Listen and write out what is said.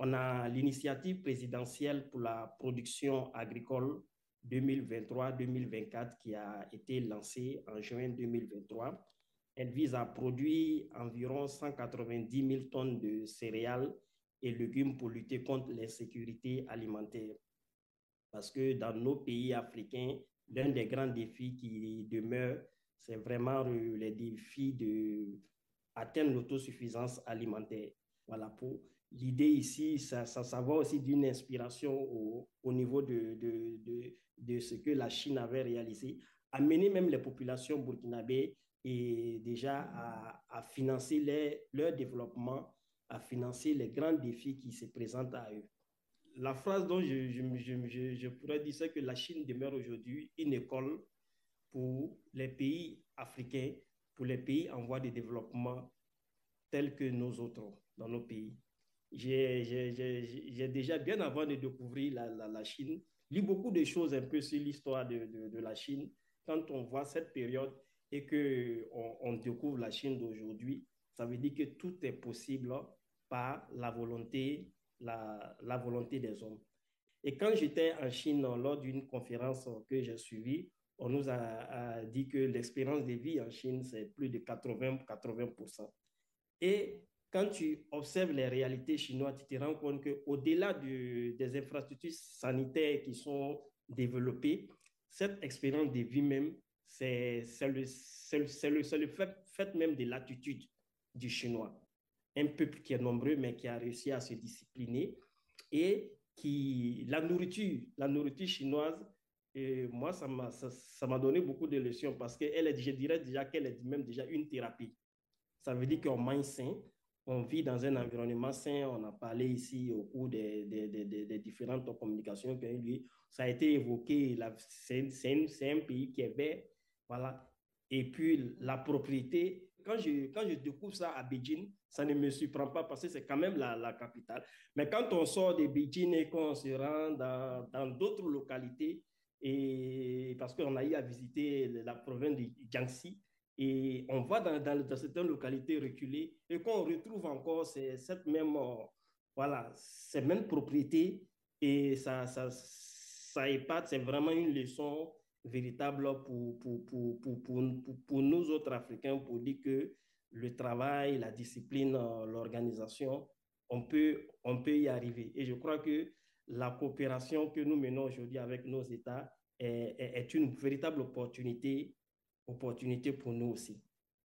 On a l'initiative présidentielle pour la production agricole 2023-2024 qui a été lancée en juin 2023. Elle vise à produire environ 190 000 tonnes de céréales et légumes pour lutter contre l'insécurité alimentaire. Parce que dans nos pays africains, l'un des grands défis qui demeure, c'est vraiment les défis d'atteindre l'autosuffisance alimentaire. Voilà, pour l'idée ici, ça va aussi d'une inspiration au niveau de ce que la Chine avait réalisé, amener même les populations burkinabées et déjà à financer leur développement, à financer les grands défis qui se présentent à eux. La phrase dont je pourrais dire, c'est que la Chine demeure aujourd'hui une école pour les pays africains, pour les pays en voie de développement tels que nous autres dans nos pays. J'ai déjà, bien avant de découvrir la Chine, lu beaucoup de choses un peu sur l'histoire de la Chine. Quand on voit cette période et qu'on découvre la Chine d'aujourd'hui, ça veut dire que tout est possible par la volonté des hommes. Et quand j'étais en Chine, lors d'une conférence que j'ai suivie, on nous a dit que l'expérience de vie en Chine, c'est plus de 80%. Et quand tu observes les réalités chinoises, tu te rends compte qu'au-delà des infrastructures sanitaires qui sont développées, cette expérience de vie même, c'est le fait même de l'attitude du Chinois. Un peuple qui est nombreux, mais qui a réussi à se discipliner et la nourriture chinoise, moi, ça m'a donné beaucoup de leçons parce que je dirais déjà qu'elle est même déjà une thérapie. Ça veut dire qu'on mange sain, on vit dans un environnement sain. On a parlé ici au cours des différentes communications qu'il y a eu. Ça a été évoqué, c'est un pays qui est vert, voilà. Et puis la propriété, quand je découvre ça à Beijing, ça ne me surprend pas parce que c'est quand même la capitale. Mais quand on sort de Beijing et qu'on se rend dans d'autres localités, et parce qu'on a eu à visiter la province de Jiangxi, et on va dans certaines localités reculées et qu'on retrouve encore cette même, voilà, ces mêmes propriétés et ça épate, c'est vraiment une leçon véritable pour nous autres Africains pour dire que le travail, la discipline, l'organisation, on peut y arriver. Et je crois que la coopération que nous menons aujourd'hui avec nos États est une véritable opportunité pour nous aussi.